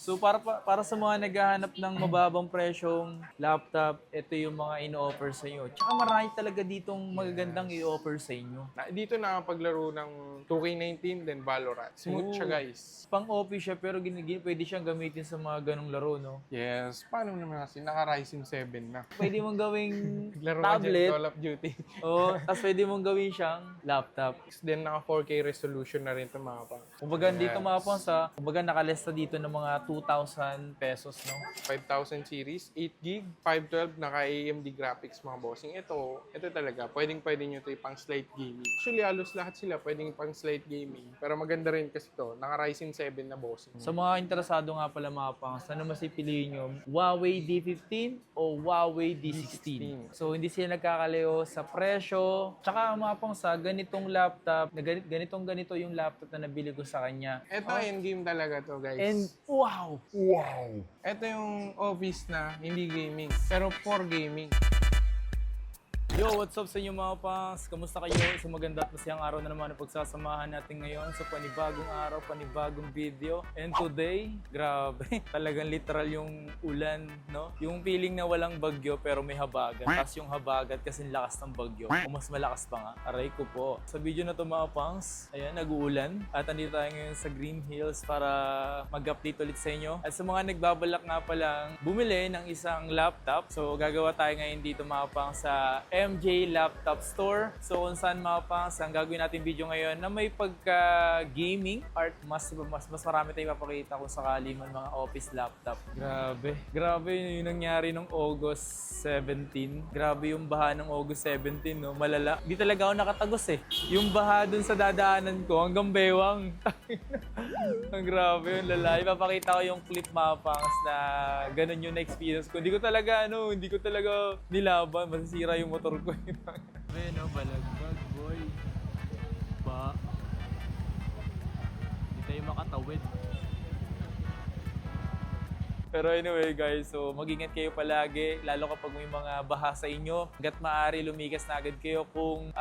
So para sa mga naghahanap ng mababang presyong laptop, ito yung mga ino-offer sa inyo. Tsaka marami talaga ditong magagandang i-offer sa inyo. Dito nakapaglaro ng 2K19 then Valorant. Smooth siya, guys. Pang-office siya pero pwede siyang gamitin sa mga ganong laro, no? Yes. Paano naman kasi? Naka-Ryzen 7 na. Pwede mong gawing Laro ka dyan, tablet. Call of Duty. Tapos pwede mong gawin siyang laptop. Then naka 4K resolution na rin ito mga pa. Kumbaga dito mga pansa, kumbaga nakalista dito ng mga 2,000 pesos, no? 5000 series, 8GB, 512, naka AMD graphics mga bossing. Ito talaga, pwede nyo ito pang slate gaming. Actually, halos lahat sila pwedeng pang slate gaming. Pero maganda rin kasi ito, naka Ryzen 7 na bossing. Sa mga interesado nga pala mga pangs, ano mas ipiliin nyo? Huawei D15 o Huawei D16? So hindi sila nagkakaleo sa presyo. Tsaka mga pangs, ganitong laptop, ganito yung laptop na nabili ko sa kanya. Ito, endgame talaga to, guys. And wow! Ito yung office na hindi gaming, pero for gaming. Yo, what's up sa inyo mga pangs? Kamusta kayo? Isang maganda at masayang araw na naman ang pagsasamahan natin ngayon sa panibagong araw, panibagong video. And today, grabe, talagang literal yung ulan, no? Yung feeling na walang bagyo pero may habagat. Tapos yung habagat kasi lakas ng bagyo. O mas malakas pa nga. Aray ko po. Sa video na to mga pangs, ayan, nag-uulan. At andito tayo ngayon sa Green Hills para mag-update ulit sa inyo. At sa mga nagbabalak nga palang bumili ng isang laptop, so gagawa tayo ngayon dito mga pangs sa MJ Laptop Store. So kung saan mga pangs, ang gagawin natin video ngayon na may pagka-gaming art, mas marami tayong papakita kung sakali man mga office laptop. Grabe yung nangyari nung August 17. Grabe yung baha ng August 17, no? Malala. Di talaga ako nakatagos eh. Yung baha dun sa dadaanan ko hanggang bewang. Ang grabe yung lalay. Papakita ko yung clip mga pangs na ganun yung experience ko. Hindi ko talaga nilaban. Masisira yung motor ko. Bueno, balagbag, boy. Ba? Hindi tayo makatawid. Pero anyway guys, so mag-ingat kayo palagi, lalo kapag may mga baha sa inyo. Hanggat maaari, lumigas na agad kayo. Kung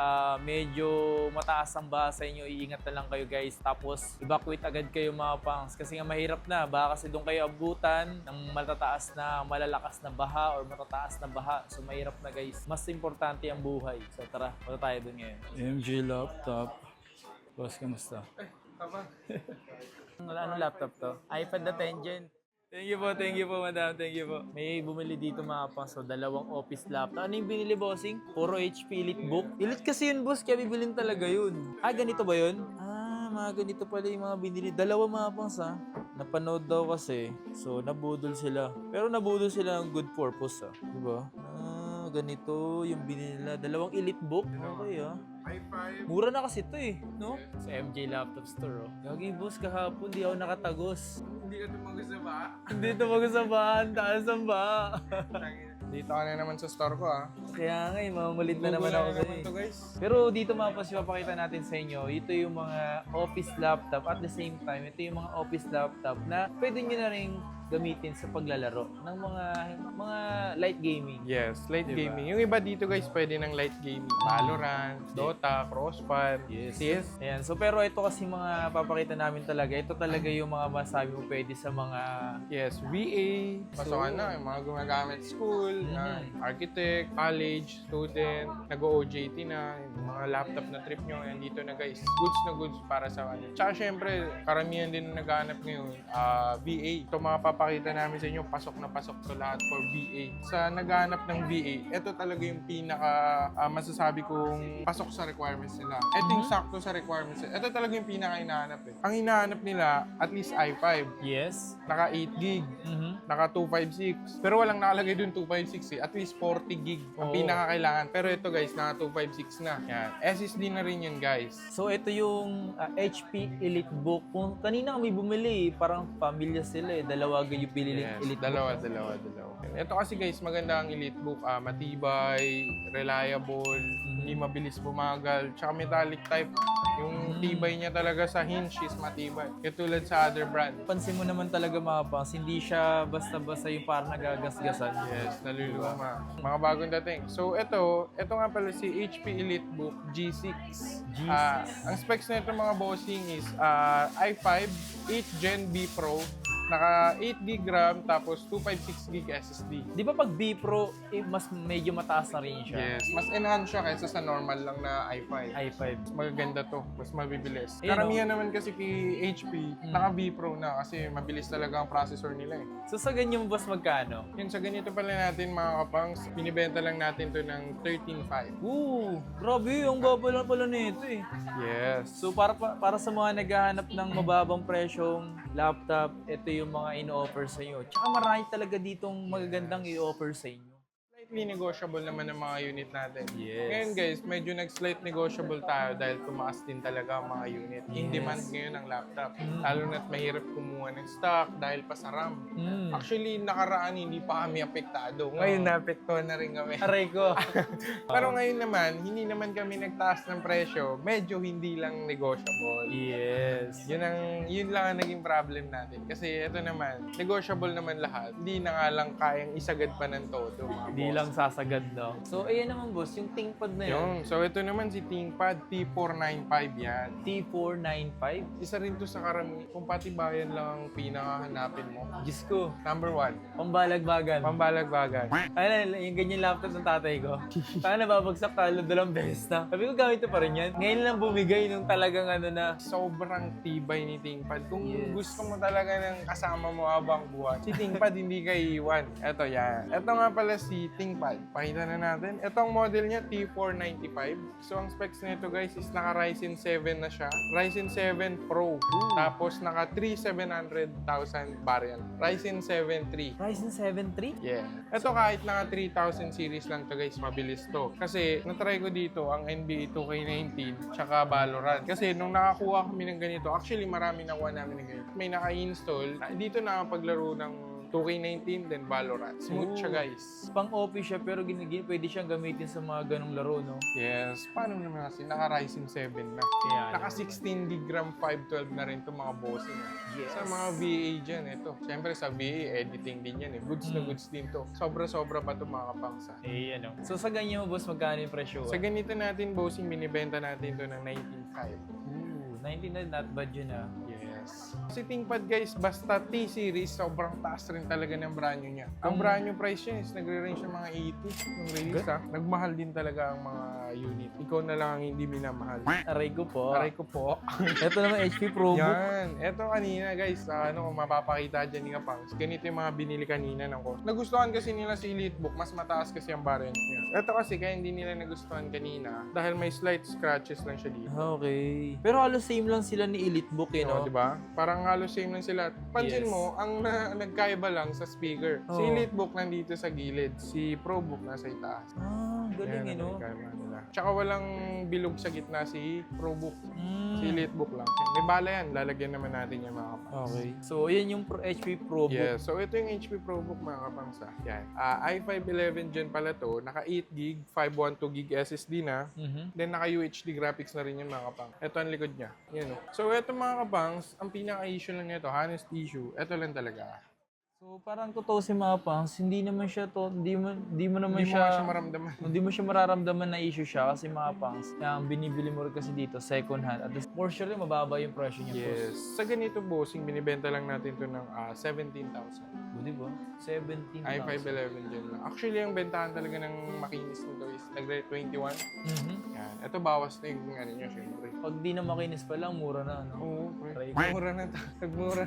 medyo mataas ang baha sa inyo, iingat na lang kayo guys. Tapos evacuate agad kayo mga pangs. Kasi nga mahirap na, baka kasi doon kayo abutan ng matataas na, malalakas na baha or matataas na baha. So mahirap na guys. Mas importante ang buhay. So tara, punta tayo doon ngayon. MG Laptop. Boss, kamusta? Tama. Anong laptop to? iPad na 10 Gen. Thank you po, madam. Thank you po. May bumili dito mga pangs, so dalawang office laptop. Ano yung binili, bossing? Puro HP EliteBook. Elite kasi yun, boss, kaya bibilin talaga yun. Ganito ba yun? Mga ganito pala yung mga binili. Dalawa mga pangs, ha? Napanood daw kasi, so nabudol sila. Pero nabudol sila ng good purpose, ha? Diba? Ganito yung binili nila. Dalawang EliteBook. Okay, ha? i5. Mura na kasi ito eh, no? Sa MJ Laptop Store, oh. Gagi, boss, kahapon di ako nakatagos. Hindi ka tumagos sa ba? Hindi tumago sa bahan, taas ang baha. Dito ka na naman sa store ko, Kaya nga, mamalit na naman ako naman sa'yo. to, guys. Pero dito mga pas, papakita natin sa inyo, ito yung mga office laptop. At the same time, ito yung mga office laptop na pwede nyo na rin gamitin sa paglalaro ng mga light gaming. Yes, light Diba? gaming. Yung iba dito guys, pwede ng light gaming. Valorant, Dota, Crossfire, CS. Ayan. So pero ito kasi mga papakita namin talaga, ito talaga yung mga masabi mo pwede sa mga Yes, VA, pasokan na, yung mga gumagamit sa school, architect, college, student, nag-OJT na, yung mga laptop na trip nyo, yan dito na guys. Goods na goods para sa kanila. Tsaka syempre, karamihan din na naghahanap ngayon, VA. Ito mga papakita namin sa inyo, pasok na pasok to lahat for VA. Sa naghahanap ng VA, ito talaga yung pinaka masasabi kong pasok sa requirements nila. Ito yung sakto sa requirements nila. Ito talaga yung pinaka hinahanap eh. Ang hinahanap nila, at least i5. yes. Naka 8 gig, naka 256. Pero walang nakalagay dun 256 eh. At least 40 gig ang Oo. pinakakailangan. Pero ito guys, naka 256 na. Yan. SSD na rin yun guys. So ito yung HP EliteBook. Kung kanina kami bumili, parang pamilya sila eh. Dalawa yung pinili Yes, EliteBook. dalawa. Ito kasi guys, maganda ang EliteBook. Matibay, reliable, hindi mabilis bumagal, tsaka metallic type. Yung tibay niya talaga sa hinge is matibay. Katulad sa other brand. Pansin mo naman talaga mga pangs, hindi siya basta-basta yung parang nagagasgasan. Yes, naluluma. Mga bagong dating. So, ito nga pala si HP EliteBook G6. G6. Ang specs na ito mga bossing is i5 8 Gen B Pro Naka 8 gig RAM, tapos 256 gig SSD. Di ba pag B Pro, mas medyo mataas na rin siya? Yes, mas enhance siya kaysa sa normal lang na i5. i5. Mas magaganda to, mas mabibilis. Ayun, Karamihan naman kasi kay HP, naka B Pro na kasi mabilis talaga ang processor nila eh. So sa ganyan boss, magkano? Yun, sa ganito pala natin mga kapangs, binibenta lang natin to ng 13.5. Grabe, ang baba lang pala nito eh. Yes. So para sa mga naghahanap ng mababang presyong laptop, ito yung mga in-offer sa inyo. Tsaka marami talaga ditong magagandang i-offer sa inyo. Slightly negotiable naman ang mga unit natin. Yes. Ngayon guys, medyo nag-slight negotiable tayo dahil tumaas din talaga ang mga unit. In Yes. demand ngayon ang laptop. Lalo na't mahirap kumuha ng stock dahil pa sa RAM. Actually, nakaraan hindi pa kami apektado. Ngayon naapektuhan na rin kami. Aray ko. Pero ngayon naman, hindi naman kami nagtaas ng presyo. Medyo hindi lang negotiable. Yes. Yun lang ang naging problem natin. Kasi ito naman, negotiable naman lahat. Hindi na nga lang kayang isagad pa ng todo. Mga Hindi boss. lang sasagad, no? So, ayan naman, boss, yung ThinkPad na yun. So ito naman si ThinkPad T495 yan. T495. Isa rin to sa karami. Kung patibayan lang ang pinakahanapin mo. Diyos ko, Number 1, pambalagbagan. pambalagbagan. Ano, yung ganyan laptop ng tatay ko. Saka nababagsak talo 2 beses na. Sabi ko, gamit ko pa rin yan. Ngayon lang bumigay nung talagang ano na. Sobrang tibay ni ThinkPad. Kung Yes. gusto mo talaga ng kasama mo habang buwan, si ThinkPad hindi ka iiwan. Ito yan. Ito nga pala si ThinkPad. Pakita na natin. Ito ang model niya, T495. So ang specs nito guys is naka Ryzen 7 na siya. Ryzen 7 Pro. Tapos naka 3700,000 variant. Ryzen 7 3. Ryzen 7 III? Yeah. Ito kahit naka 3000 series lang to guys, mabilis to. Kasi natry ko dito ang NBA 2K19 tsaka Valorant. Kasi nung nakakuha kami ng ganito, actually marami nakuha namin ng ganito. May naka-install. Dito nakapaglaro ng 2K19 then Valorant. Smooth siya guys. Pang-office siya pero pwede siyang gamitin sa mga ganong laro, no? Yes. Paano naman kasi? Naka Ryzen 7 na. Kaya Naka 16 gig RAM 512 na rin itong mga bossing. Yes. Sa mga VA dyan, ito. Siyempre sa VA, editing din yan eh. Goods na goods din to. Sobra-sobra pa ito mga kapangsa. Eh, ano. So sa ganyan mo, boss, magkano yung presyo? Sa ganito natin, bossing, binibenta natin to ng 19.5. 19 na, not bad yun ah. Yes. Si ThinkPad guys, basta T-Series, sobrang taas rin talaga ng brand new niya. Ang brand new price niya is nagre-range ng mga 80 nung release ha. Nagmahal din talaga ang mga unit. Ikaw na lang ang hindi minamahal. Aray ko po. Aray ko po. Ito naman HP ProBook. Yan. Ito kanina guys, kung mapapakita dyan ni Kapangs, ganito yung mga binili kanina ng ko. Nagustuhan kasi nila si EliteBook, mas mataas kasi ang variant niya. Ito kasi kaya hindi nila nagustuhan kanina dahil may slight scratches lang siya dito. Okay. Pero halos same lang sila ni EliteBook eh, no? Di ba? Parang halos same lang sila. Pansin Yes. mo, ang nagkaiba lang sa speaker. Si Oo. EliteBook nandito sa gilid, si ProBook nasa itaas. Galing Yan eh, ang no? nagkaiba nila. Tsaka walang bilog sa gitna si ProBook. Mm. Si EliteBook lang. May bala yan, lalagyan naman natin yung mga kapangsa. Okay. So, yan yung HP ProBook. Yeah, so ito yung HP ProBook mga kapangsa. Yan. i5 11 Gen pala to, naka 8 gig, 512 gig SSD na. Mhm. Then naka UHD graphics na rin yung mga kapang. Ito ang likod niya. Yan o. So ito mga kapangs, ang pinaka-issue lang nito, honest issue, ito lang talaga. So, parang totoo si mga pangs, hindi naman siya to, hindi mo naman Hindi mo nga siya siya, maramdaman. hindi mo siya mararamdaman na issue siya kasi mga pangs, ang binibili mo rin kasi dito, second hand. At least, for sure, mababa yung presyo niya. Yes. Sa ganito bossing, binibenta lang natin to ng 17,000. O, di ba? 17,000. i5 11 Gen lang. Actually, ang bentahan talaga ng makinis nito is nagre-21. Mhm. Yan. Ito bawas na yung ano nyo, syempre. Pag di na makinis pa lang, mura na, no? Oo, Try ko. mura na to. Nagmura.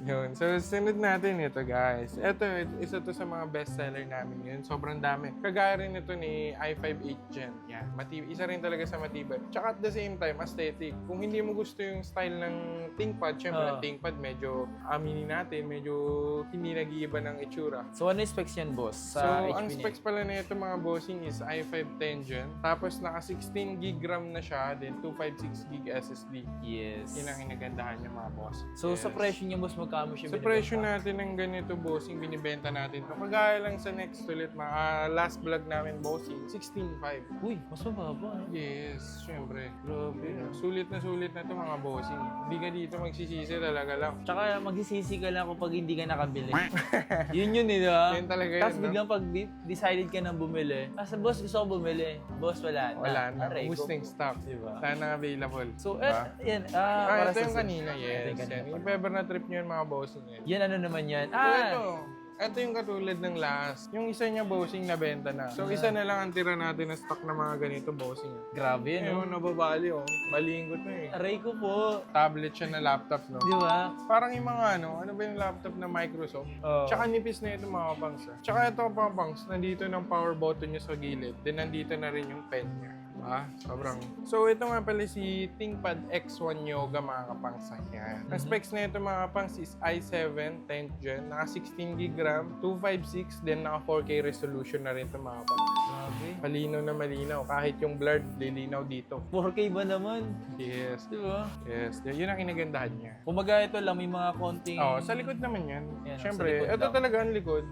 Yun. So, sunod natin ito, guys. Ito, isa to sa mga bestseller namin yun. Sobrang dami. Kagaya rin ito ni i5 8 Gen. Yan. Isa rin talaga sa matibay. Tsaka at the same time, aesthetic. Kung hindi mo gusto yung style ng ThinkPad, syempre, ang ThinkPad medyo aminin natin, medyo hindi nag-iiba ng itsura. So, ano yung specs yan, boss? So, Sa HP ang niya? specs pala na ito mga bossing is i5 10 Gen. Tapos, naka 16 gig RAM na siya, then 256 gig SSD. Yes. Yun ang inagandahan niya mga boss. So, sa Yes. presyo niya, boss, magkano siya Sa presyo natin ng ganito, bossing, binibenta natin ito. Kagaya lang sa next ulit, mga last vlog namin, bossing, 16.5. Uy, mas mababa. Eh. Yes, syempre. Grabe. Sulit na to mga bossing. Hindi ka dito magsisisi talaga lang. Tsaka magsisisi ka lang kapag hindi ka nakabili. Yun yun eh, di ba? Yan talaga Tapos yun, no? biglang pag decided ka na bumili, kasi boss gusto ko bumili, boss wala wala na. Wala na. Aray ko. Boosting stock. Diba? Wala na available. So, Diba? yan. Ito yung kanina, Ito yes. yung kanina Yan. Yung pala. if ever na trip nyo yun, mga bossing yan. Yan, ano naman yan? Ito yung katulad ng last. Yung isa niya bossing na benta na. So, isa na lang ang tira natin na stock na mga ganito bossing. Grabe, no? Ayun, nababali oh. Malinggot na eh. Aray ko po. Tablet siya na laptop, no? Di ba? Parang yung mga ano ba yung laptop na Microsoft? Oh. Tsaka nipis na ito mga pangs. Tsaka ito mga pangs, nandito ng power button niya sa gilid. Then nandito na rin yung pen niya. Sobrang. So ito nga pala si ThinkPad X1 Yoga mga kapangs. Yan. Ang specs na ito mga kapangs is i7 10th gen. Naka 16GB RAM, 256, then naka 4K resolution na rin ito mga kapangs. Grabe. Malinaw na malinaw. Kahit yung blurred, lilinaw dito. 4K ba naman? Yes. Di ba? Yes. Yun ang kinagandahan niya. Kumaga ito lang, may mga konting... Sa likod naman yan. Yan, Siyempre, sa likod ito lang. talaga ang likod.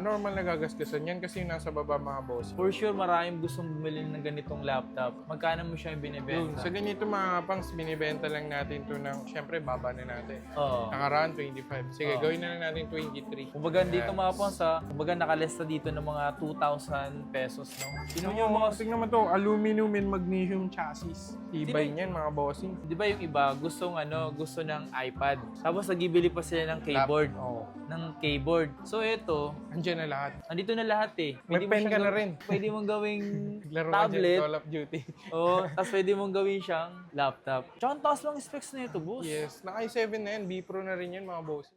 Normal na gagasgasan yan kasi yung nasa baba mga boss. For sure, maraming gustong bumili ng ganitong laptop. Magkano mo siya yung Yun, binibenta? sa ganito mga pangs, binibenta lang natin to ng, siyempre, baba na natin. Oo. Nakaraan, 25. Sige, Oo. gawin na lang natin 23. Kumbaga dito Yes. mga pons kumbaga nakalista dito ng mga 2,000 pesos, no? Sino yung mga... Tingnan mo to, aluminum and magnesium chassis. Tibay Sino- niyan mga bossing. Di ba yung iba, gusto ng iPad. Tapos nagibili pa sila ng keyboard. Oo. Ng keyboard. So ito, Andiyan na lahat. andito na lahat eh. May mo pen siyang ka na gaw- rin. Pwede mong gawing Laro ka dyan, tablet. Call of Duty. Oo, tapos pwede mong gawin siyang laptop. Tsaka ang taas lang specs na ito, boss. Yes, naka i7 na yan. B Pro na rin yan mga bossing.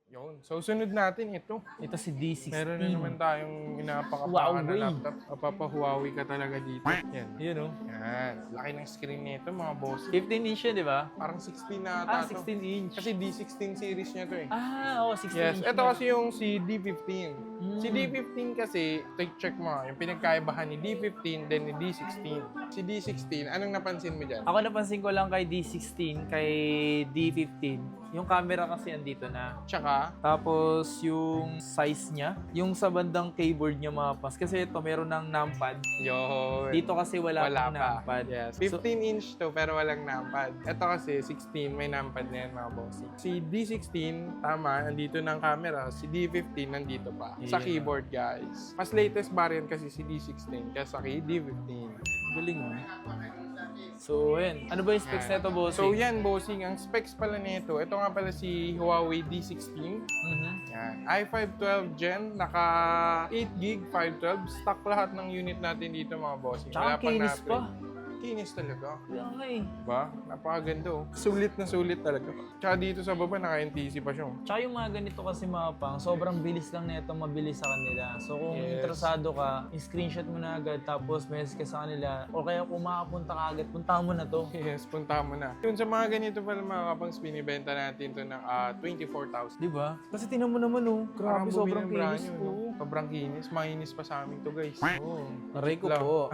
Yun. So, sunod natin ito. Ito si D16. Meron na naman tayong inapakapakan na Huawei. laptop. Mapapa-Huawei ka talaga dito. Yan. Yun, oh. Yan. Laki ng screen nito mga boss. 15 inch yun, di ba? Parang 16 na ata to. 16 inch. Kasi D16 series niya to eh. Oo, 16 Yes. inch. Ito kasi yung si D15. Si Mm. D15 kasi, check mo yung pinagkaibahan ni D15 then ni D16. Si D16, anong napansin mo dyan? Ako napansin ko lang kay D16, kay D15, yung camera kasi andito na. Tsaka, Tapos yung size niya, yung sa bandang keyboard niya mapas. Kasi ito meron ng numpad. yun. Dito kasi wala pang pa. numpad. Yes. So, 15 inch to pero walang numpad. Ito kasi 16, may numpad na yan mga bossing. Si D16, tama, nandito ng camera. Si D15, nandito pa. Sa Yeah. keyboard, guys. Mas latest variant kasi si D16 kaysa kay D15. galing mo. So, yan. Ano ba yung specs Yan. nito, boss? So yan, bossing. Ang specs pala nito, ito nga pala si Huawei D16. Mhm. Yan. i5 12 Gen, naka 8GB, 512. Stock lahat ng unit natin dito mga bossing. Tsaka kinis pa. Kinis talaga. Kaya nga eh. Diba? Napakaganda oh. Sulit na sulit talaga. Tsaka dito sa baba, naka-NTC pa siya. Tsaka yung mga ganito kasi mga pang, sobrang bilis lang nito mabilis sa kanila. So kung Yes. interesado ka, screenshot mo na agad tapos message ka sa kanila. O kaya kung makapunta ka agad, punta mo na to. Yes, punta mo na. Yun sa mga ganito pala mga kapangs, binibenta natin to ng 24,000. Di ba? Kasi tinan mo naman oh. Grabe, Parang sobrang bumili ng brand kinis new, po. no? Sobrang kinis. Mahinis pa sa amin to guys. Oo. Aray ko Lang. po.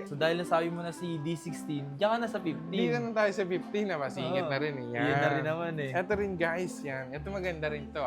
So dahil nasabi mo na si D16, diyan ka na sa 15. Hindi na tayo sa 15 na masingit Oo. na rin eh. Yan. Yun na rin naman eh. Ito rin guys, yan. Ito maganda rin to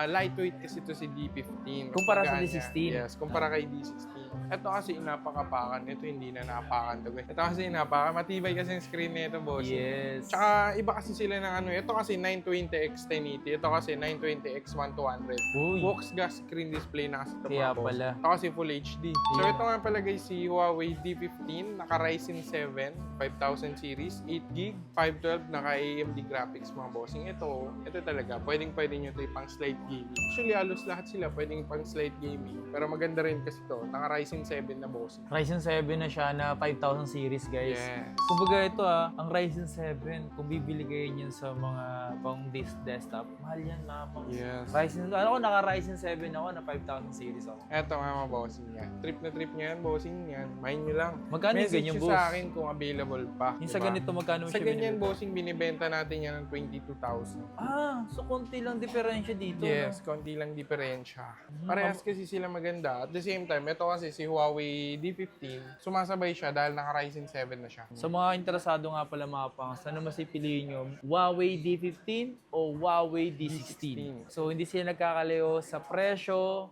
lightweight kasi to si D15. Mas Kumpara sa magaan D16. yan. Yes, kumpara kay D16. Ito kasi inapakapakan. Ito hindi na napakan to guys. Ito kasi inapakan. Matibay kasi yung screen nito boss. Yes. Tsaka iba kasi sila ng ano. Ito kasi 920x1080. Ito kasi 920x1200. Uy. Box gas screen display na kasi ito Kaya mga boss. pala. Ito kasi Full HD. So Yeah. ito nga pala guys si Huawei D15. Naka Ryzen 7 5000 series. 8GB. 512 naka AMD graphics mga bossing. Ito talaga. Pwede nyo ito pang slide gaming. Actually halos lahat sila pwedeng pang slide gaming. Pero maganda rin kasi ito. Naka Ryzen 7 na bossing. Ryzen 7 na siya na 5000 series, guys. Yes. Kumbaga ito ang Ryzen 7, kung bibili kayo niyan sa mga pang desktop, mahal yan mga pang. Yes. Ryzen, ako naka Ryzen 7 ako na 5000 series ako. Eto nga mga bossing yan. Trip na trip nyo yan, bossing yan. Mind nyo lang. Magkano yung Message ganyan, nyo boss? sa akin kung available pa. Yung sa diba? ganito, magkano mo Sa siya ganyan, binibenta? bossing, binibenta natin yan ng 22,000. So konti lang diferensya dito. Yes, No? konti lang diferensya. Parehas kasi sila maganda. At the same time, ito kasi si Huawei D15, sumasabay siya dahil naka Ryzen 7 na siya. Sa mga interesado nga pala mga pangas, ano mas ipiliin nyo? Huawei D15 o Huawei D16? So hindi sila nagkakaleo sa presyo,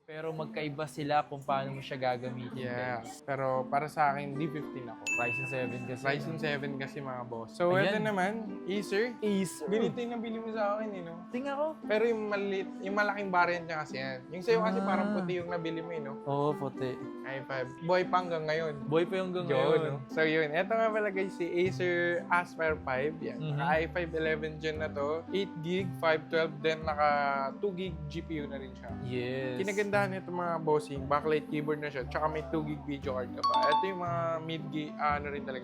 Pero magkaiba sila kung paano mo siya gagamitin, Yeah. guys. Pero para sa akin, D15 ako. Ryzen 7 kasi. Ryzen 7 kasi mga boss. So, Ayan. ito naman, Acer. Acer. Binito yung nabili mo sa akin, no? Tingnan ko. Pero yung maliit, yung malaking variant niya kasi yan. Yung sa'yo kasi Ah. parang puti yung nabili mo, no? Oo, puti. i5. Boy pa hanggang ngayon. Boy pa yung hanggang Yun, ngayon. no? So yun, ito nga pala guys, si Acer Aspire 5. Yan. Mhm. Naka i5 11 gen na to. 8GB, 512, then naka 2GB GPU na rin siya. Yes. Kinagandahan nito mga bossing, backlight keyboard na siya, tsaka may 2GB video card ka pa. Ito yung mga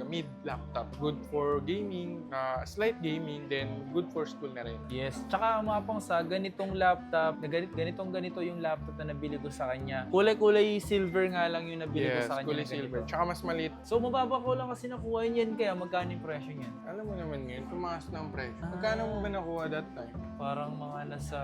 mid laptop. Good for gaming, slight gaming, then good for school na rin. Yes. Tsaka mga pang sa ganitong laptop, na ganito yung laptop na nabili ko sa kanya. Kulay-kulay silver nga lang yung nabili ko Yes, sa kanya. kulay na ganito. silver. Tsaka mas maliit. So mababa ko lang kasi nakuha niyan, kaya magkano yung presyo niyan? Alam mo naman ngayon, tumaas na ang presyo. Magkano mo ba nakuha that time? Parang mga nasa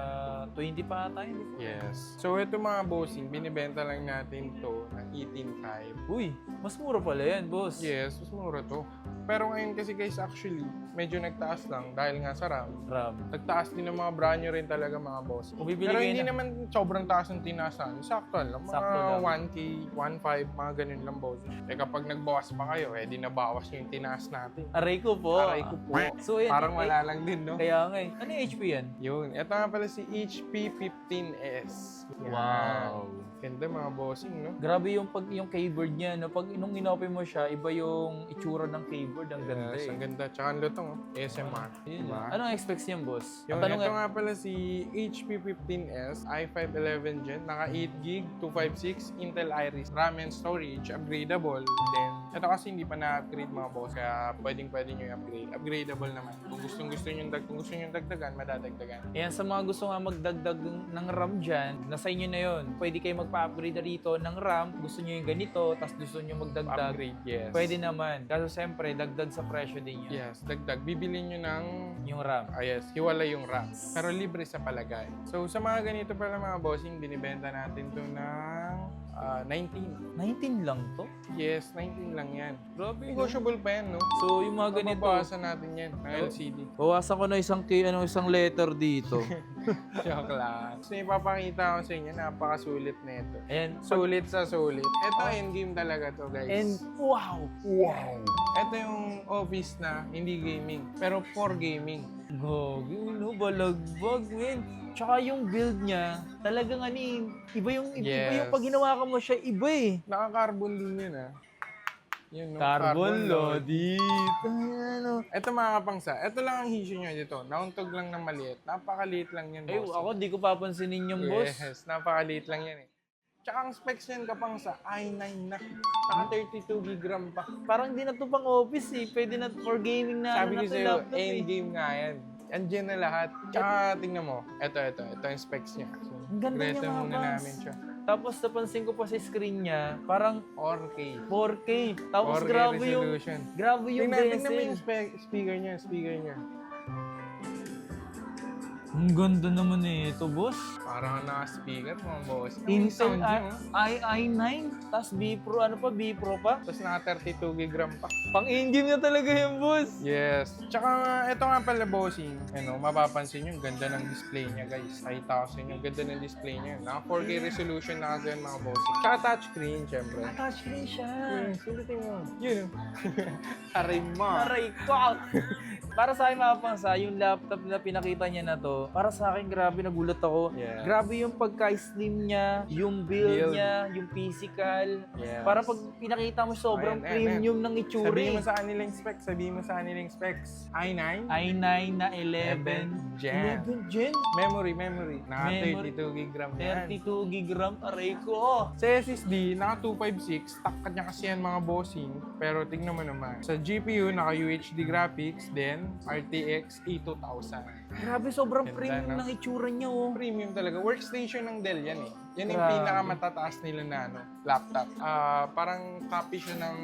20 pa ata, hindi po? Yes. So, ito mga bossing, binibenta lang natin to ng 18.5. Uy, mas mura pala yan, boss. Yes, mas mura to. Pero ngayon kasi guys, actually, medyo nagtaas lang dahil nga sa RAM. RAM. Nagtaas din ng mga brand new rin talaga mga boss. Kung bibili Pero kayo hindi na- naman sobrang taas ng tinasan. Sakto lang. Mga Sakto lang. 1K, 1.5, mga ganun lang boss. Eh kapag nagbawas pa kayo, eh di nabawas yung tinaas natin. Aray ko po. Aray ko po. So, yan. Parang wala lang din, no? Kaya nga eh. Ano yung HP yan? Yun. Ito nga pala si HP 15S. Yan. Wow. Ganda mga bossing, no? Grabe yung keyboard niya. No? Pag nung inopen mo siya, iba yung itsura ng keyboard. Ang ganda Yes, eh. ang ganda. Tsaka ang lutong, oh. ASMR. Yun, Diba? Anong expects niyan, boss? Yung, Ang tanong ito nga pala si HP 15S, i5 11 Gen, naka 8GB, 256, Intel Iris, RAM and storage, upgradable. Then, ito kasi hindi pa na-upgrade mga boss, kaya pwedeng-pwede nyo i-upgrade. Upgradable naman. Kung gusto nyo dagdagan, madadagdagan. Ayan, sa mga gusto nga magdagdag ng RAM dyan, nasa inyo na yun. Pwede kayo magpa-upgrade na rito ng RAM. Gusto nyo yung ganito, tapos gusto nyo magdagdag. Upgrade, yes. Pwede naman. Kaso siyempre, dagdag sa presyo din yan. Yes, dagdag. Bibili nyo ng Yung RAM. yes, hiwalay yung RAM. Pero libre sa palagay. So, sa mga ganito pala mga bossing, binibenta natin to ng 19. 19 lang to? Yes, 19 lang yan. Grabe, no? Negotiable pa yan, no? So, yung mga ganito, Mababawasan natin yan ng Oh. LCD. bawasan ko na isang letter dito. Joke lang. So, ipapakita ko sa inyo, napakasulit na ito. Ayan. Sulit sa sulit. Ito, endgame talaga to, guys. And, wow! wow! Ito yung office na hindi gaming, pero for gaming. Gogi, no, balagbag, men. Tsaka yung build niya, talagang iba yung Yes. pag ginawa ka mo siya, iba eh. Naka-carbon din yun, ah. Yun, no? Carbon load. loaded. Ano? Ito mga kapangsa, ito lang ang issue nyo dito. Nauntog lang ng maliit. Napakaliit lang yan, Ay, boss. ako di ko papansinin yung boss. Yes, napakaliit lang yan eh. Tsaka ang specs yan kapangsa, i9 na. Naka 32 gig RAM pa. Parang di na to pang office eh. Pwede na for gaming na Sabi ko na to sa'yo, laptop eh. endgame nga yan. Andiyan na lahat. Tsaka tingnan mo, ito yung specs niya. So, Ang ganda niya, greto mga muna boss. namin siya. Tapos napansin ko pa sa screen niya, parang 4K. 4K. Tapos 4K grabe yung resolution. bezel. Tingnan mo yung speaker niya. Ang ganda naman eh ito, boss. Parang naka-speaker mga boss. Ang Intel sound niya, oh. i9, tapos B Pro, B Pro pa. Tapos naka 32 gig RAM pa. Pang engine na talaga yung boss. Yes. Tsaka ito nga pala bossing. Mapapansin nyo, ang ganda ng display niya guys. 5,000 yung ganda ng display niya. Naka 4K resolution na kasi yan mga bossing. Tsaka touchscreen, syempre. Touchscreen siya. Sulitin mo. Yun. Aray mo. Aray ko. Para sa akin mga pangsa, yung laptop na pinakita niya na to, para sa akin grabe nagulat ako. Yes. Grabe yung pagka-slim niya, yung build Build. niya, yung physical. Yes. Para pag pinakita mo sobrang Ayan. premium ng itsura. Sabihin mo sa kanilang specs. i9. i9 na 11 Gen. 11 Gen? Memory. Naka Memory. 32 gig RAM yan. 32 gig RAM, aray ko. Sa SSD, naka 256. Takkat niya kasi yan mga bossing. Pero tignan mo naman. Sa GPU, naka UHD graphics. Then, RTX 8000. Grabe, sobrang Ganda, premium no? ng itsura niya, oh. Premium talaga. Workstation ng Dell yan eh. Yan yung Grabe. pinakamatataas nila na laptop. Parang copy siya ng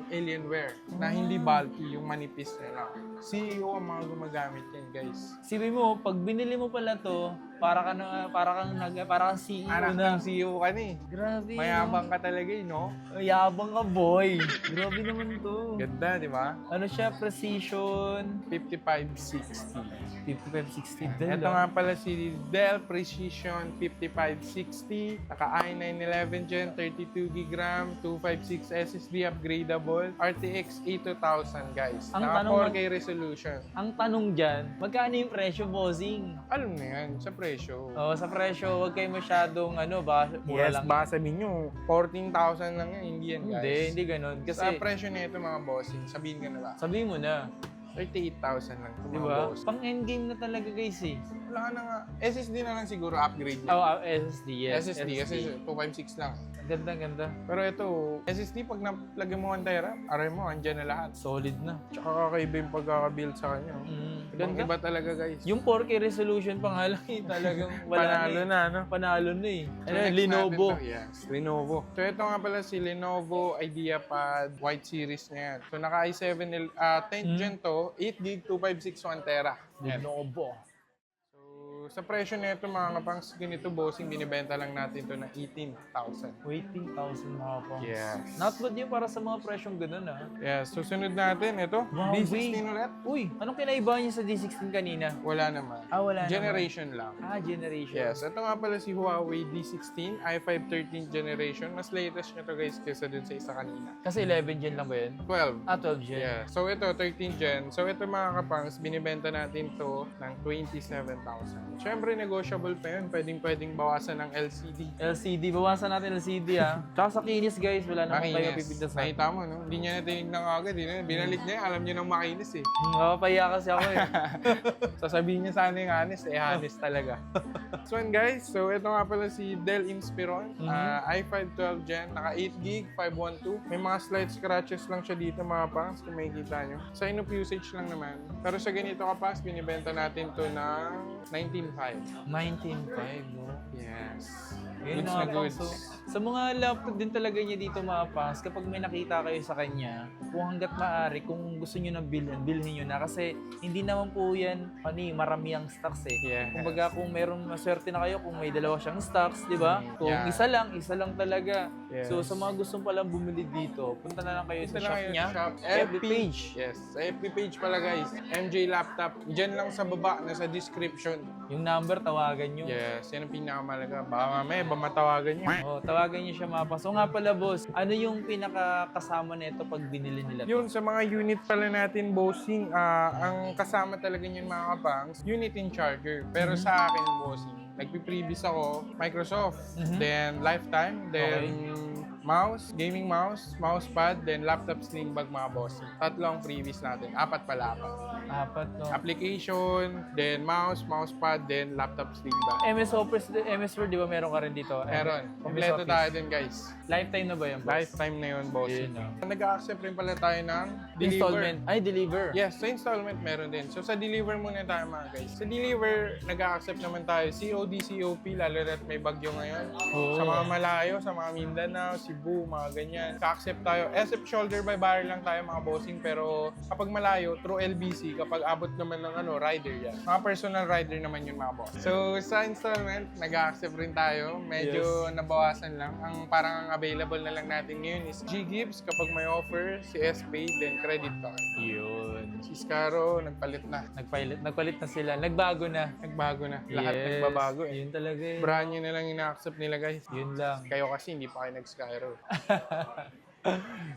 Alienware na hindi bulky, yung manipis na lang. CEO ang mga gumagamit yan, guys. Sabi mo, pag binili mo pala to, para kang CEO Anak na. ng CEO ka na eh. Grabe. Mayabang ka talaga eh, no? Yabang ka, boy. Grabe naman to. Ganda, di ba? Ano siya, Precision 5560. 5560 Dell. Ito nga pala si Dell Precision 5560. Naka i9 11 Gen, 32GB RAM, 256 SSD upgradable, RTX 8000 guys. Ang Naka tanong 4K resolution. Ang tanong dyan, magkano yung presyo, bossing? Alam na yan, sa presyo. Oh, sa presyo, huwag kayo masyadong mura Yes, lang. baka sabihin nyo, 14,000 lang yan. Hindi yan, guys. Hindi ganun. Kasi, Sa presyo na ito mga bossing, sabihin ka na ba? sabihin mo na, 38,000 lang ito di mga ba? boss. Pang endgame na talaga, guys eh. Wala ka na nga. SSD na lang siguro upgrade niya. Oh, SSD, yes. SSD, kasi 256 lang. Ang ganda. Pero ito, SSD, pag naplagyan mo 1 tera, aray mo, andyan na lahat. Solid na. Tsaka kakaiba yung pagkaka-build sa kanya. Ibang Ganda. iba talaga, guys. Yung 4K resolution pa nga lang eh, talagang wala Panalo na, no? Panalo na eh. So, Ano, next Lenovo. natin to, yes, Lenovo. So, ito nga pala si Lenovo IdeaPad White Series na yan. So, naka i7 10th Gen to, 8GB, 256, 1 tera. Yan. Lenovo. So, sa presyo na ito, mga kapangs, ganito bossing, binibenta lang natin ito ng 18,000. 18,000 mga pa. Yes. Not bad yun para sa mga presyong ganun ah. Yes, susunod natin, ito, Wow, D16 ulit. Uy, anong kinaiba niya sa D16 kanina? Wala naman. Wala Generation lang. Generation. Yes, ito nga pala si Huawei D16, i5 13th generation. Mas latest nyo to guys kaysa dun sa isa kanina. Kasi 11 gen lang ba yun? 12. 12 gen. Yeah. So ito, 13 gen. So ito mga kapangs, binibenta natin to ng 27,000. Siyempre, negotiable pa yun. Pwedeng bawasan ng LCD. LCD, bawasan natin LCD ah. Tsaka sa kinis guys, wala naman tayo Makinis. pipintasan. Nakita mo, no? Hindi niya natinignan agad. Binalik niya, alam niya nang makinis eh. Nakapaya kasi ako eh. Sasabihin niya sana yung honest, honest talaga. So yun guys, so ito nga pala si Dell Inspiron, i5 12 Gen, naka 8GB, 512. May mga slight scratches lang siya dito mga pangs, kung makikita nyo. Sign of usage lang naman. Pero sa ganito kapas, binibenta natin to ng 19,500. 19.5 no? Yes. Yun Goods mga na goods. pang- sa mga laptop din talaga niya dito mga pangs, kapag may nakita kayo sa kanya, kung hanggat maaari, kung gusto nyo na bilhin nyo na. Kasi hindi naman po yan, marami ang stocks eh. Yes. Kumbaga kung meron maswerte na kayo, kung may dalawa siyang stocks, di ba? Kung Yeah. isa lang talaga. Yes. So sa mga gustong palang bumili dito, punta na lang kayo Ito sa lang shop kayo niya. sa shop. FB page. Yes, sa FB page pala guys. MJ Laptop. Diyan lang sa baba, nasa description. Yung number, tawagan nyo. Yes, yan ang pinakamalaga. Baka mamaya, ba matawagan niyo. Oh, tawagan niyo siya mapa. So nga pala boss, ano yung pinakakasama nito pag binili nila to? Yun, sa mga unit pala natin, bossing, ang kasama talaga niyan mga kapangs, unit and charger. Pero sa akin, bossing, nagpiprevious ako, Microsoft, then Lifetime, then mouse, gaming mouse, mousepad, then laptop sling bag mga bossing. Tatlong previous natin. Apat. Apat, no? Application, then mouse, mousepad, then laptop sling bag. MS Office, MS Word, di ba meron ka rin dito? Meron. MS Kompleto Office. tayo din, guys. Lifetime na ba yun, boss? Lifetime na yun, bossing. Yun, no? Nag-accept rin pala tayo ng deliver. Installment. Ay, deliver. Yes, sa installment meron din. So sa deliver muna tayo mga guys. Sa deliver, nag-accept naman tayo COD, COP, lalo na't may bagyo ngayon. Oo. Sa mga malayo, sa mga Mindanao, Cebu, mga ganyan. Ka-accept tayo. SF shoulder by barrel lang tayo mga bossing, pero kapag malayo, through LBC, kapag abot naman ng rider yan. Mga personal rider naman yun mga boss. So sa installment, nag-accept rin tayo. Medyo nabawasan lang. Ang parang ang available na lang natin ngayon is G-Gibbs kapag may offer, si S-Pay, then credit card. Yun. Si Scaro, nagpalit na. Nagpalit na sila. Nagbago na. Nagbago na. Lahat nagbabago eh. Yun talaga eh. Brand new na lang ina-accept nila guys. Yun lang. Kayo kasi hindi pa kayo nag-Skyro.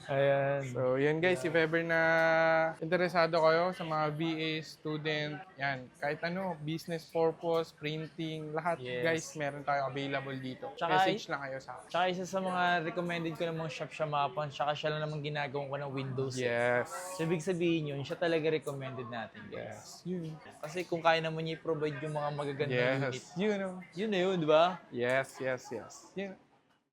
Ayan. So, yun guys, if ever na interesado kayo sa mga VA, student, yan, kahit ano, business purpose, printing, lahat Yes. guys, meron tayo available dito. Tsaka, Message lang kayo sa akin. Tsaka isa sa mga recommended ko ng mga shop siya mapan, tsaka siya lang naman ginagawa ko ng Windows. Yes. So, ibig sabihin yun, siya talaga recommended natin, guys. Yun. Kasi kung kaya naman niya i-provide yung mga magagandang unit, Yes. Yun, oh. yun na yun, di ba? Yes. Yun.